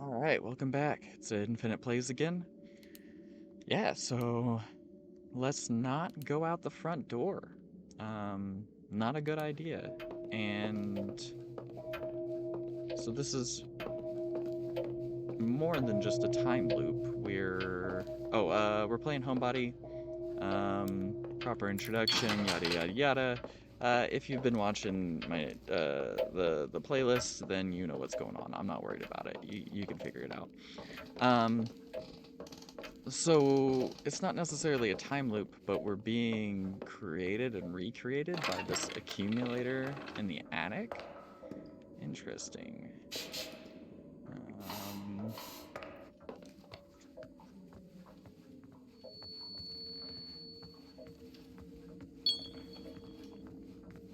Alright, welcome back. It's Infinite Plays again. Yeah, so let's not go out the front door. Not a good idea. And so this is more than just a time loop. We're playing Homebody. Proper introduction, yada yada yada. If you've been watching my the playlist, then you know what's going on. I'm not worried about it. You can figure it out. So it's not necessarily a time loop, but we're being created and recreated by this accumulator in the attic. Interesting. Um,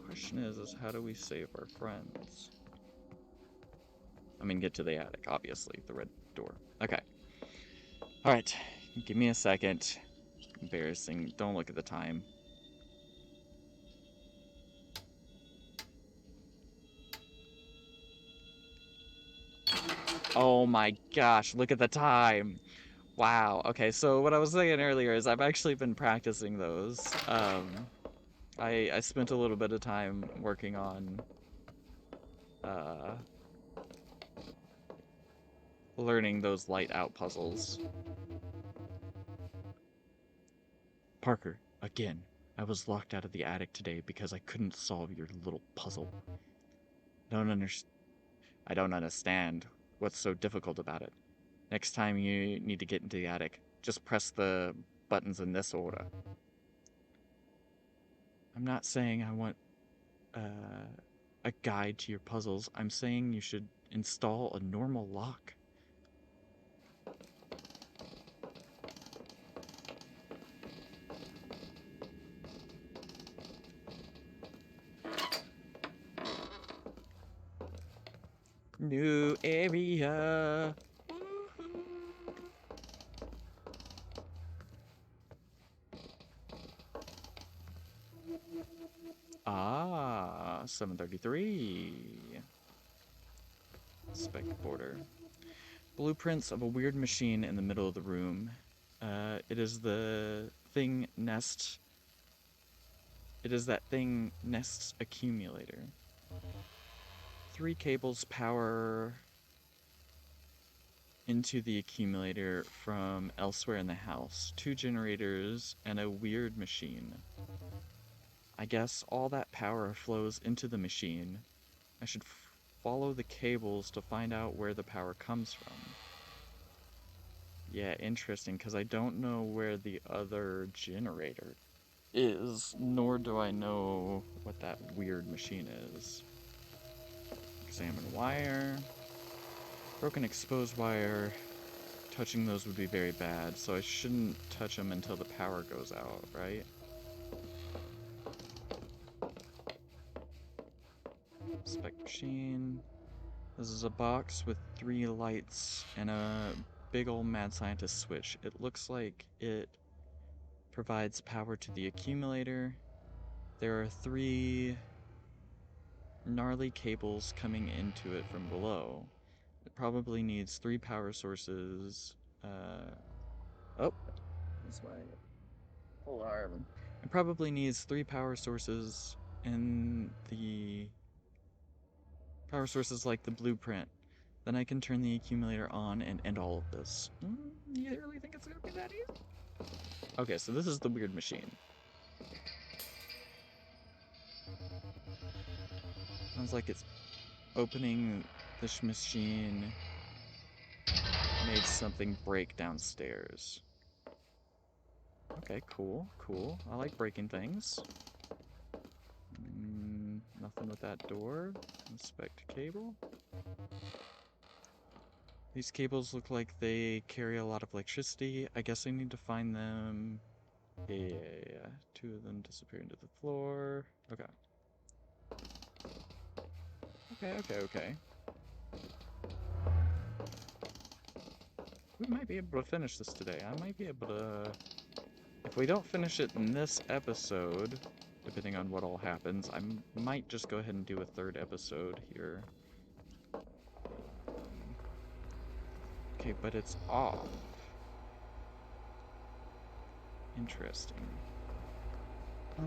question is how do we save our friends? I mean, get to the attic, obviously, the red door. Okay. All right, give me a second. Embarrassing. Don't look at the time. Oh my gosh, look at the time. Wow. Okay, so what I was saying earlier is I've actually been practicing those. I spent a little bit of time working on uh, learning those light out puzzles. Parker, again, I was locked out of the attic today because I couldn't solve your little puzzle. I don't understand what's so difficult about it. Next time you need to get into the attic, just press the buttons in this order. I'm not saying I want a guide to your puzzles. I'm saying you should install a normal lock. New area. Ah, 733. Spec border. Blueprints of a weird machine in the middle of the room. It is the thing nest. It is that thing nest's accumulator. 3 cables power into the accumulator from elsewhere in the house. 2 generators and a weird machine. I guess all that power flows into the machine. I should follow the cables to find out where the power comes from. Yeah, interesting, because I don't know where the other generator is, nor do I know what that weird machine is. Examine wire. Broken exposed wire. Touching those would be very bad, so I shouldn't touch them until the power goes out, right? Spec machine. This is a box with 3 lights and a big old mad scientist switch. It looks like it provides power to the accumulator. There are 3 gnarly cables coming into it from below. It probably needs 3 power sources. Oh, that's my alarm. It probably needs 3 power sources and the power sources like the blueprint. Then I can turn the accumulator on and end all of this. You really think it's gonna be that easy? Okay, so this is the weird machine. Sounds like it's opening this machine made something break downstairs. Okay, cool, cool. I like breaking things. Nothing with that door. Inspect cable. These cables look like they carry a lot of electricity. I guess I need to find them. Yeah. 2 of them disappear into the floor. Okay. Okay. We might be able to finish this today. I might be able to... If we don't finish it in this episode, depending on what all happens, I might just go ahead and do a 3rd episode here. Okay, but it's off. Interesting.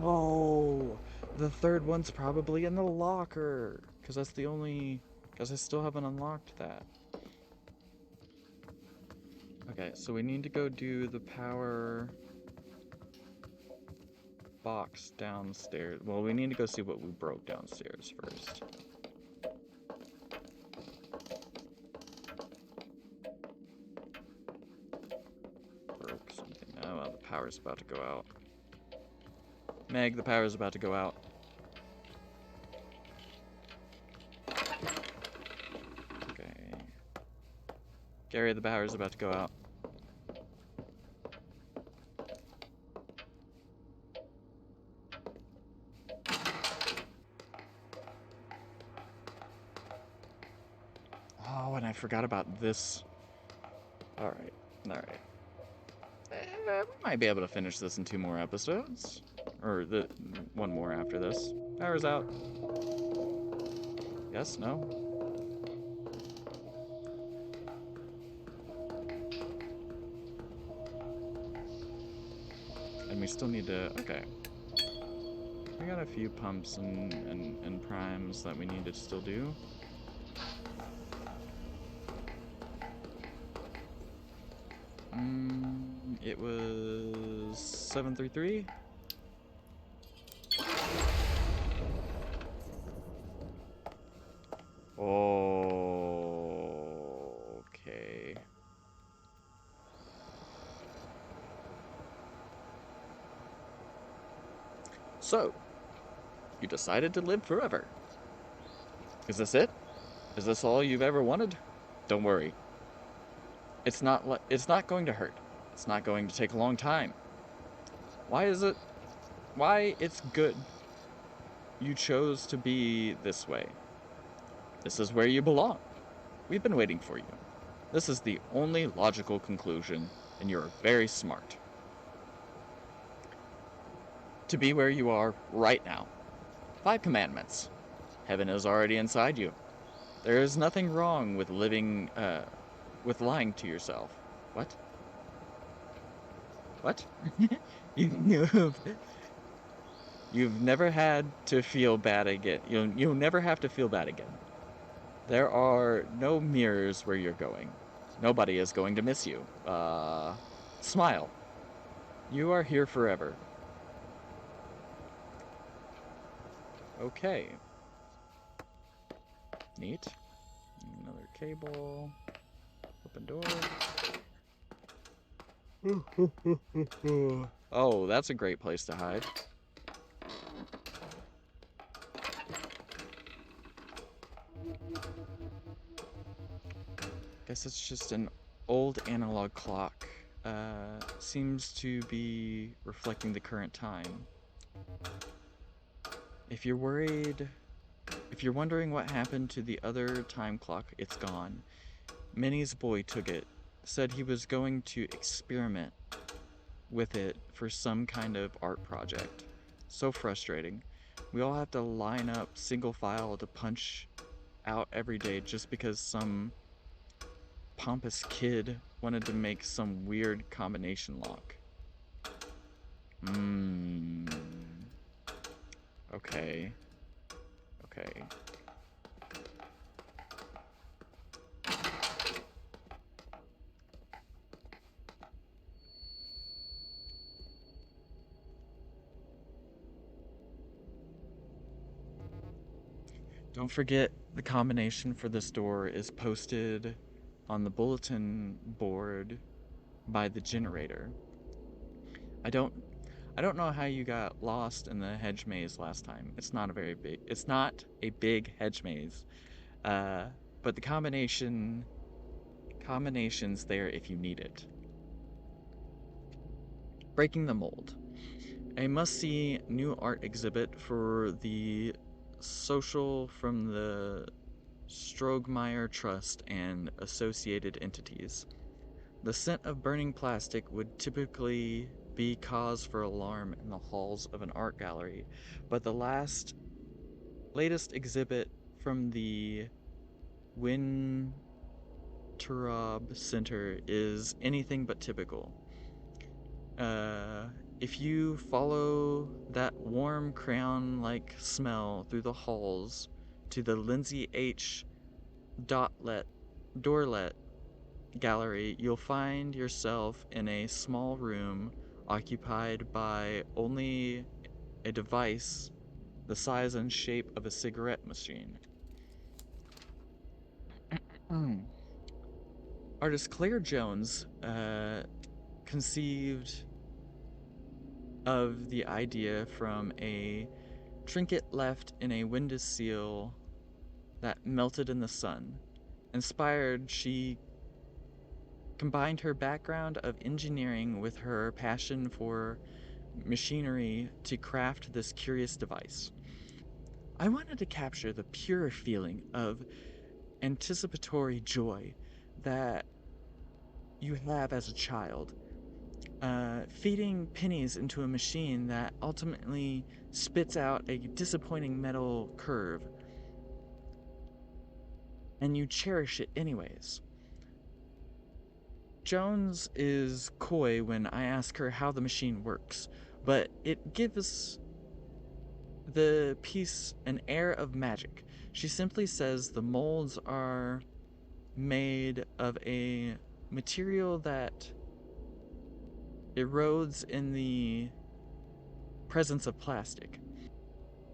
Oh, the third one's probably in the locker, because that's the only, because I still haven't unlocked that. Okay, so we need to go do the power box downstairs. Well, we need to go see what we broke downstairs first. Broke something. Oh, well, the power's about to go out. Meg, the power's about to go out. Okay. Gary, the power's about to go out. Oh, and I forgot about this. Alright, alright. We might be able to finish this in 2 more episodes. Or one more after this. Power's out. Yes, no? And we still need to... Okay. We got a few pumps and primes that we need to still do. It was 733. Okay. So, you decided to live forever. Is this it? Is this all you've ever wanted? Don't worry. It's not going to hurt. It's not going to take a long time. Why is it? Why it's good you chose to be this way. This is where you belong. We've been waiting for you. This is the only logical conclusion, and you're very smart. To be where you are right now. 5 commandments. Heaven is already inside you. There is nothing wrong with with lying to yourself. What? What? You've never had to feel bad again. You'll never have to feel bad again. There are no mirrors where you're going. Nobody is going to miss you. Smile. You are here forever. Okay. Neat. Another cable. Open door. Oh, that's a great place to hide. Guess it's just an old analog clock. Seems to be reflecting the current time. If you're wondering what happened to the other time clock, it's gone. Minnie's boy took it, said he was going to experiment with it for some kind of art project. So frustrating. We all have to line up single file to punch out every day just because some pompous kid wanted to make some weird combination lock. Okay. Okay. Don't forget the combination for this door is posted on the bulletin board by the generator. I don't know how you got lost in the hedge maze last time. It's not a big hedge maze. But the combination's there if you need it. Breaking the mold. A must-see new art exhibit for the social from the Strogemeyer Trust and associated entities. The scent of burning plastic would typically be cause for alarm in the halls of an art gallery, but the latest exhibit from the Turab Center is anything but typical. If you follow that warm crayon-like smell through the halls to the Lindsay H. Doorlet gallery, you'll find yourself in a small room occupied by only a device the size and shape of a cigarette machine. Artist Claire Jones conceived of the idea from a trinket left in a windowsill that melted in the sun. Inspired, she combined her background of engineering with her passion for machinery to craft this curious device. I wanted to capture the pure feeling of anticipatory joy that you have as a child, feeding pennies into a machine that ultimately spits out a disappointing metal curve, and you cherish it anyways. Jones is coy when I ask her how the machine works, but it gives the piece an air of magic. She simply says the molds are made of a material that erodes in the presence of plastic.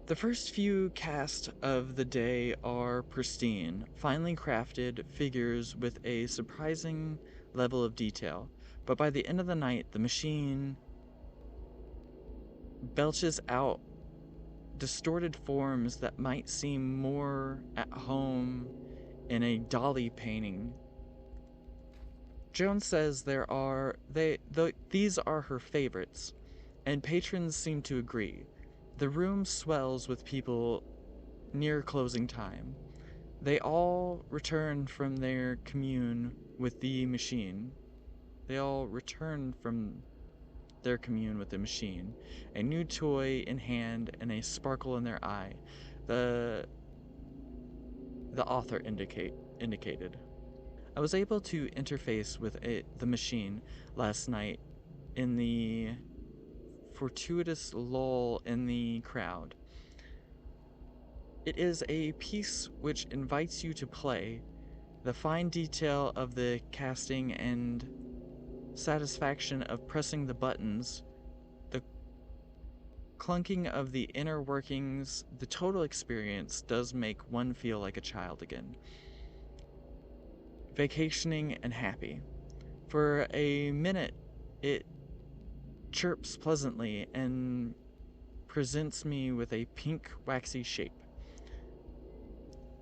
The first few casts of the day are pristine, finely crafted figures with a surprising level of detail, but by the end of the night, the machine belches out distorted forms that might seem more at home in a Dali painting. Jones says these are her favorites, and patrons seem to agree. The room swells with people near closing time. They all return from their commune with the machine. They all return from their commune with the machine, a new toy in hand and a sparkle in their eye. The author indicated. I was able to interface with the machine last night in the fortuitous lull in the crowd. It is a piece which invites you to play. The fine detail of the casting and satisfaction of pressing the buttons, the clunking of the inner workings, the total experience does make one feel like a child again. Vacationing and happy. For a minute, it chirps pleasantly and presents me with a pink, waxy shape.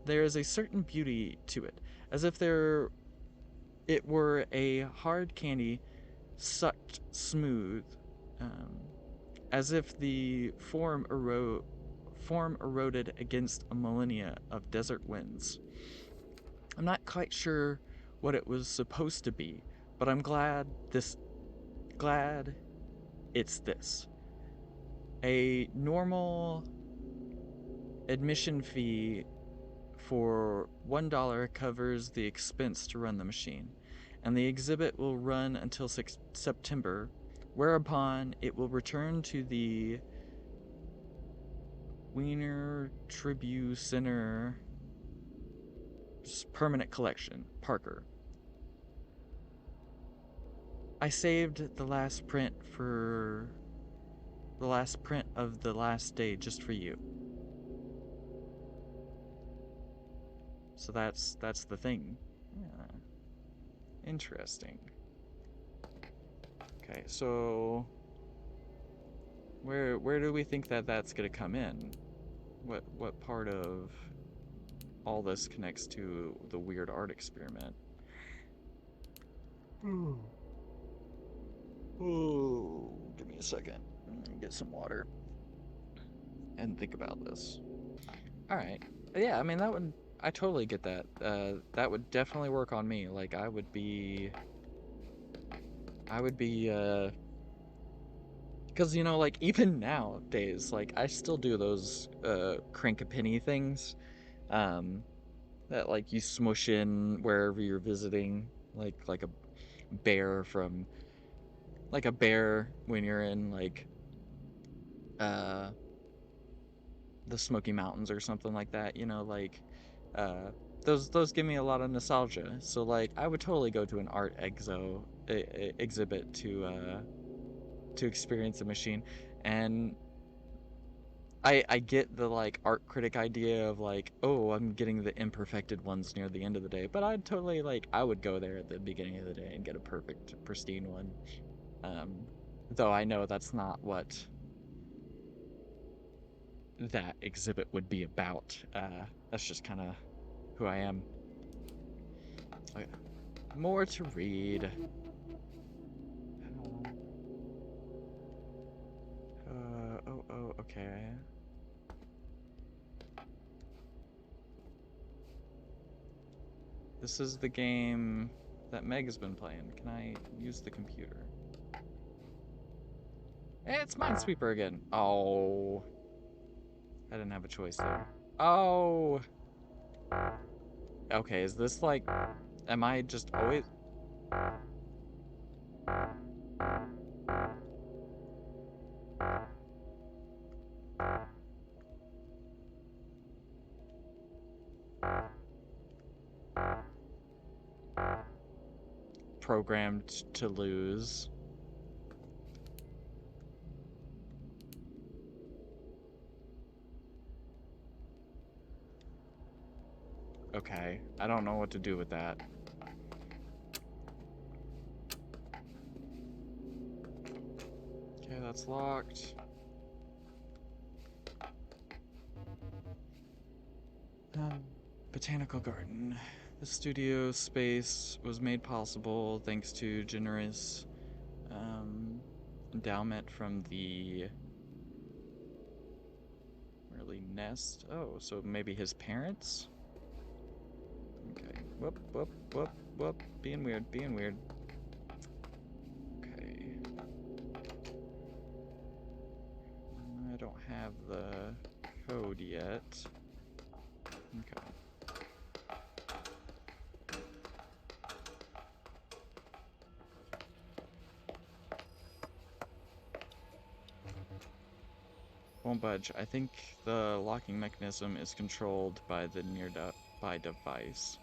There is a certain beauty to it, as if it were a hard candy sucked smooth, as if the form eroded against a millennia of desert winds. I'm not quite sure what it was supposed to be, but I'm glad it's this. A normal admission fee for $1 covers the expense to run the machine, and the exhibit will run until September, whereupon it will return to the Wiener Tribute Center permanent collection, Parker. I saved the last print of the last day just for you. So that's the thing. Yeah. Interesting. Okay, so where do we think that's gonna come in? What part of all this connects to the weird art experiment? Oh, give me a second. Get some water and think about this. All right. Yeah, I mean I totally get that. That would definitely work on me. Like I would be because like even nowadays, like I still do those crank a penny things. Um that like you smush in wherever you're visiting, like a bear from like a bear when you're in like uh the Smoky Mountains or something like that, you know, like uh those give me a lot of nostalgia. So like I would totally go to an art exhibit to experience the machine. And I get the like art critic idea of like, oh, I'm getting the imperfected ones near the end of the day, but I'd totally like I would go there at the beginning of the day and get a perfect pristine one. Um though I know that's not what that exhibit would be about. That's just kind of who I am. Okay. More to read. Oh, okay. This is the game that Meg's been playing. Can I use the computer? Hey, it's Minesweeper again. Oh, I didn't have a choice there. Oh, okay. Is this like, am I just always programmed to lose? Okay, I don't know what to do with that. Okay, that's locked. Botanical garden. The studio space was made possible thanks to generous endowment from the early nest. Oh, so maybe his parents? Okay. Whoop, whoop, whoop, whoop. Being weird, being weird. Okay. I don't have the code yet. Okay. Won't budge. I think the locking mechanism is controlled by the nearby device.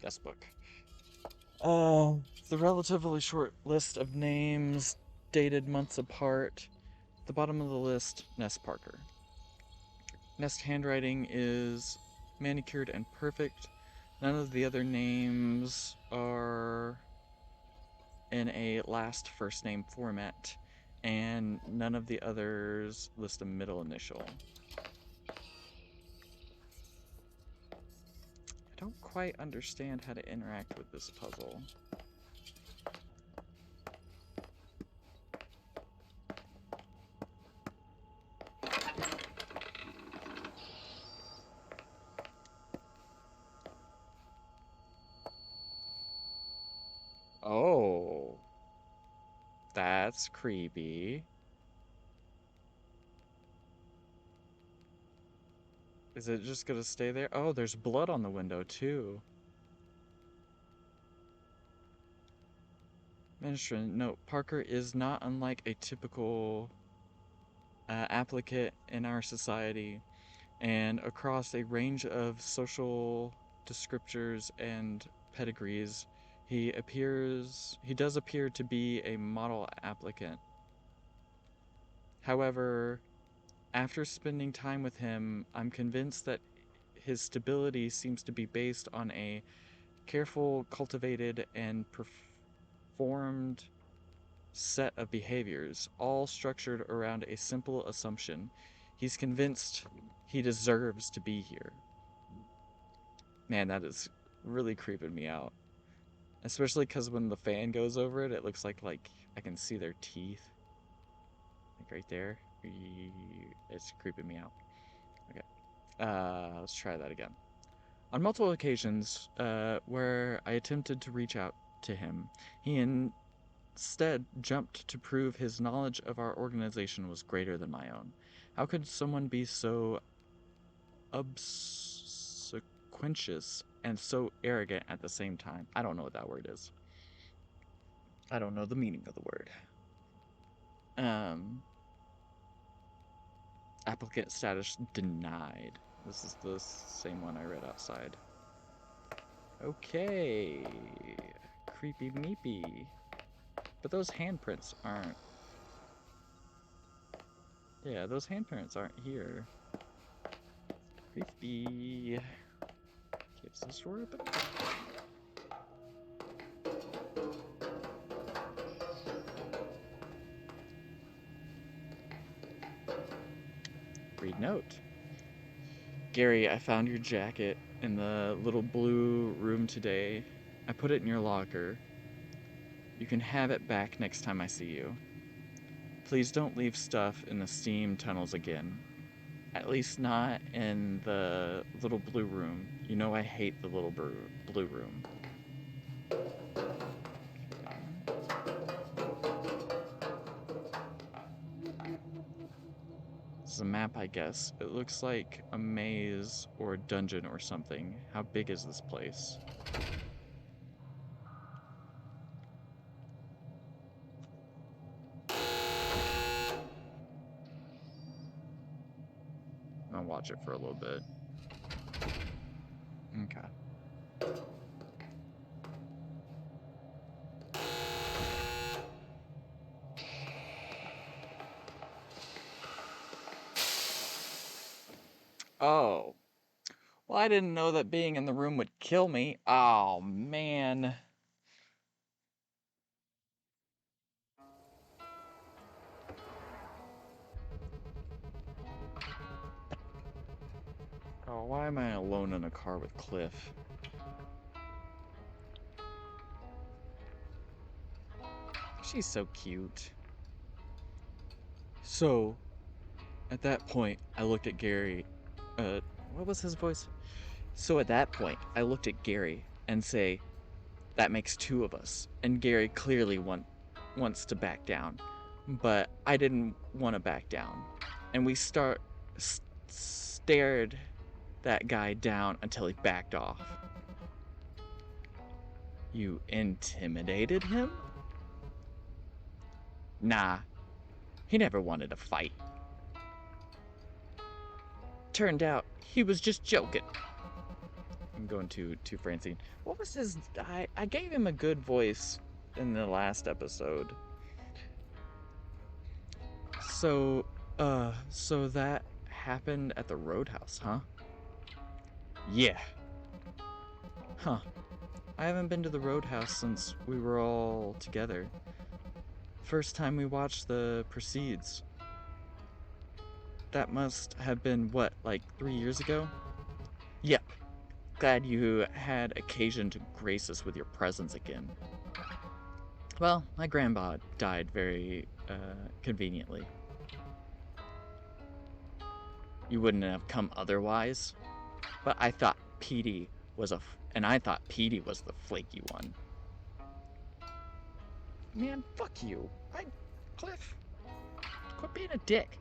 Guest book. The relatively short list of names dated months apart. The bottom of the list, Ness Parker. Nest handwriting is manicured and perfect. None of the other names are in a last first name format, and none of the others list a middle initial. I don't quite understand how to interact with this puzzle. Oh, that's creepy. Is it just gonna stay there? Oh, there's blood on the window too. Ministrant, note, Parker is not unlike a typical applicant in our society, and across a range of social descriptors and pedigrees, he does appear to be a model applicant. However, after spending time with him, I'm convinced that his stability seems to be based on a careful, cultivated, and performed set of behaviors, all structured around a simple assumption. He's convinced he deserves to be here. Man, that is really creeping me out. Especially because when the fan goes over it, it looks like I can see their teeth. Like right there. It's creeping me out. Okay. Let's try that again. On multiple occasions where I attempted to reach out to him, he instead jumped to prove his knowledge of our organization was greater than my own. How could someone be so obsequious and so arrogant at the same time? I don't know what that word is. I don't know the meaning of the word. Applicant status denied. This is the same one I read outside. Okay. Creepy meepy. But those handprints aren't... Yeah, those handprints aren't here. Creepy. Keeps this door open. Read note. Gary, I found your jacket in the little blue room today. I put it in your locker. You can have it back next time I see you. Please don't leave stuff in the steam tunnels again. At least not in the little blue room. You know I hate the little blue room. This is a map, I guess. It looks like a maze or a dungeon or something. How big is this place? I'll watch it for a little bit. Okay. Oh. Well, I didn't know that being in the room would kill me. Oh, man. Oh, why am I alone in a car with Cliff? She's so cute. So, at that point, I looked at Gary. What was his voice? So at that point, I looked at Gary and say, that makes two of us. And Gary clearly wants to back down. But I didn't want to back down. And we stared that guy down until he backed off. You intimidated him? Nah, he never wanted to fight. Turned out he was just joking. I'm going too Francine. What was his... I gave him a good voice in the last episode. So that happened at the Roadhouse, huh? Yeah. Huh. I haven't been to the Roadhouse since we were all together. First time we watched the Proceeds. That must have been, what, like 3 years ago? Yep. Glad you had occasion to grace us with your presence again. Well, my grandpa died very, conveniently. You wouldn't have come otherwise. But I thought Petey was the flaky one. Man, fuck you. Cliff, quit being a dick.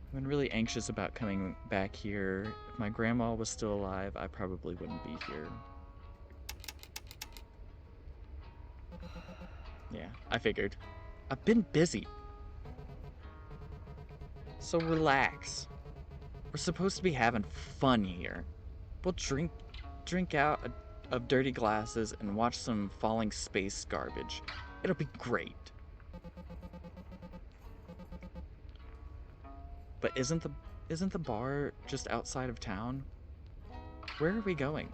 I've been really anxious about coming back here. If my grandma was still alive, I probably wouldn't be here. Yeah, I figured. I've been busy. So relax. We're supposed to be having fun here. We'll drink out of dirty glasses and watch some falling space garbage. It'll be great. But isn't the bar just outside of town? Where are we going?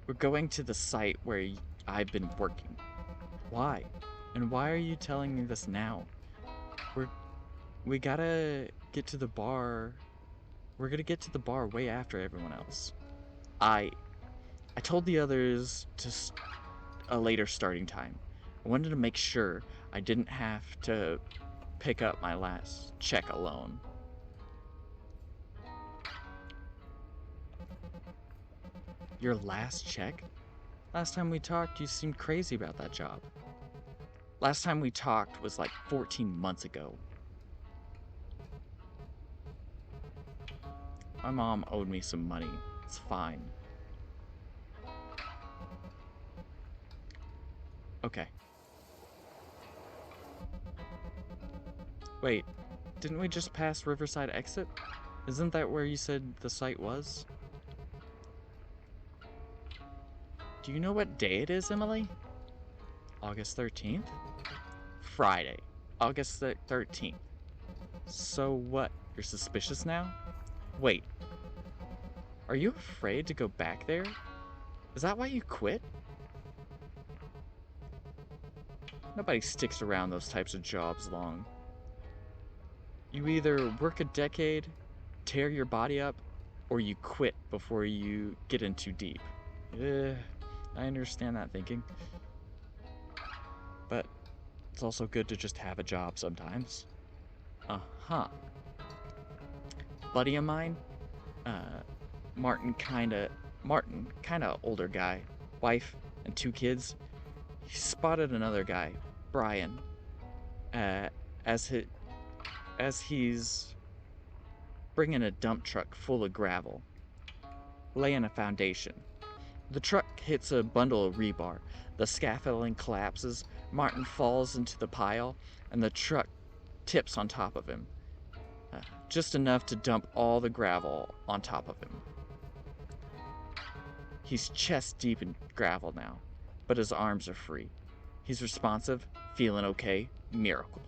We're going to the site where I've been working. Why? And why are you telling me this now? We gotta get to the bar. We're gonna get to the bar way after everyone else. I told the others to a later starting time. I wanted to make sure I didn't have to pick up my last check alone. Your last check? Last time we talked, you seemed crazy about that job. Last time we talked was like 14 months ago. My mom owed me some money. It's fine. Okay. Wait, didn't we just pass Riverside exit? Isn't that where you said the site was? Do you know what day it is, Emily? August 13th? Friday, August 13th. So what? You're suspicious now? Wait, are you afraid to go back there? Is that why you quit? Nobody sticks around those types of jobs long. You either work a decade, tear your body up, or you quit before you get in too deep. I understand that thinking. But it's also good to just have a job sometimes. Uh-huh. Buddy of mine, uh, Martin kinda older guy, wife and 2 kids. He spotted another guy, Brian, uh, as he, as he's bringing a dump truck full of gravel, laying a foundation. The truck hits a bundle of rebar. The scaffolding collapses. Martin falls into the pile, and the truck tips on top of him, just enough to dump all the gravel on top of him. He's chest deep in gravel now, but his arms are free. He's responsive, feeling okay, miracle.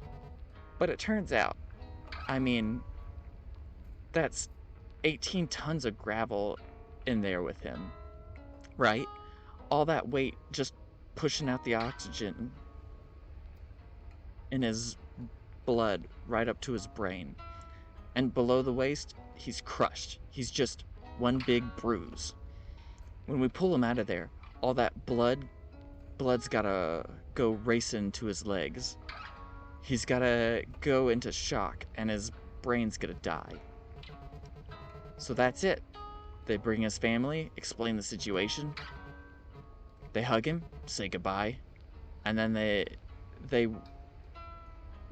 But it turns out, I mean, that's 18 tons of gravel in there with him, right? All that weight just pushing out the oxygen in his blood right up to his brain. And below the waist, he's crushed. He's just one big bruise. When we pull him out of there, all that blood's gotta go racing to his legs. He's gotta go into shock, and his brain's gonna die. So that's it. They bring his family, explain the situation. They hug him, say goodbye, and then they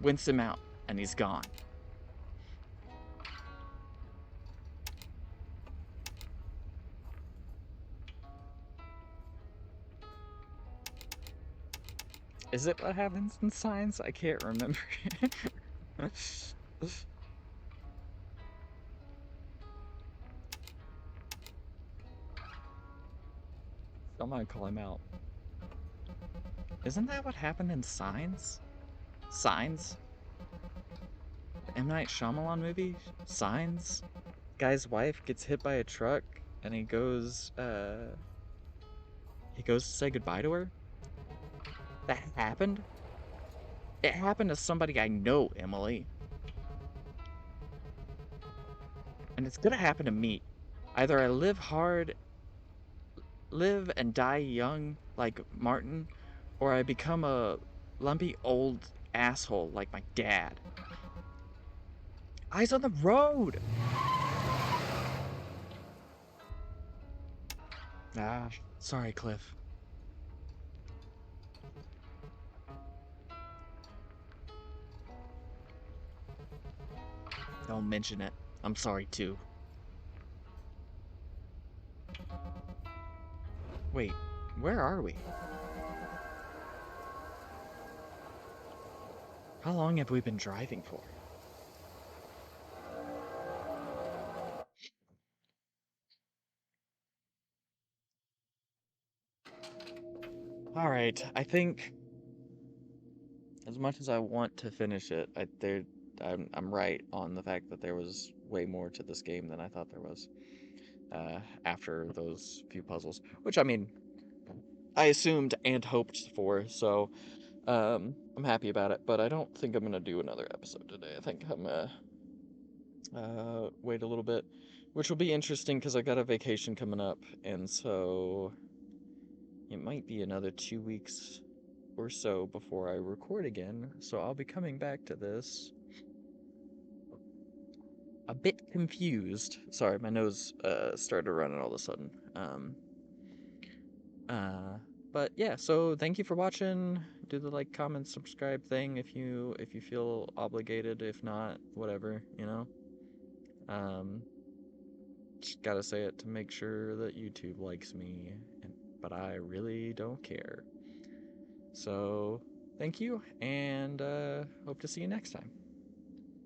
wince him out, and he's gone. Is it what happens in science? I can't remember. Someone call him out. Isn't that what happened in Signs? Signs? The M. Night Shyamalan movie? Signs? Guy's wife gets hit by a truck and he goes to say goodbye to her? That happened? It happened to somebody I know, Emily. And it's gonna happen to me. Either I live and die young like Martin, or I become a lumpy old asshole like my dad. Eyes on the road! Ah, sorry, Cliff. Don't mention it. I'm sorry too. Wait, where are we? How long have we been driving for? Alright, I think as much as I want to finish it, I'm right on the fact that there was way more to this game than I thought there was. After those few puzzles, which I mean, I assumed and hoped for, so I'm happy about it. But I don't think I'm gonna do another episode today. I think I'm gonna wait a little bit, which will be interesting because I got a vacation coming up, and so it might be another 2 weeks or so before I record again. So I'll be coming back to this a bit confused. Sorry, my nose started running all of a sudden. Uh, but yeah, so thank you for watching. Do the like, comment, subscribe thing if you feel obligated. If not, whatever, you know. Um, just gotta say it to make sure that YouTube likes me, but I really don't care. So thank you, and hope to see you next time.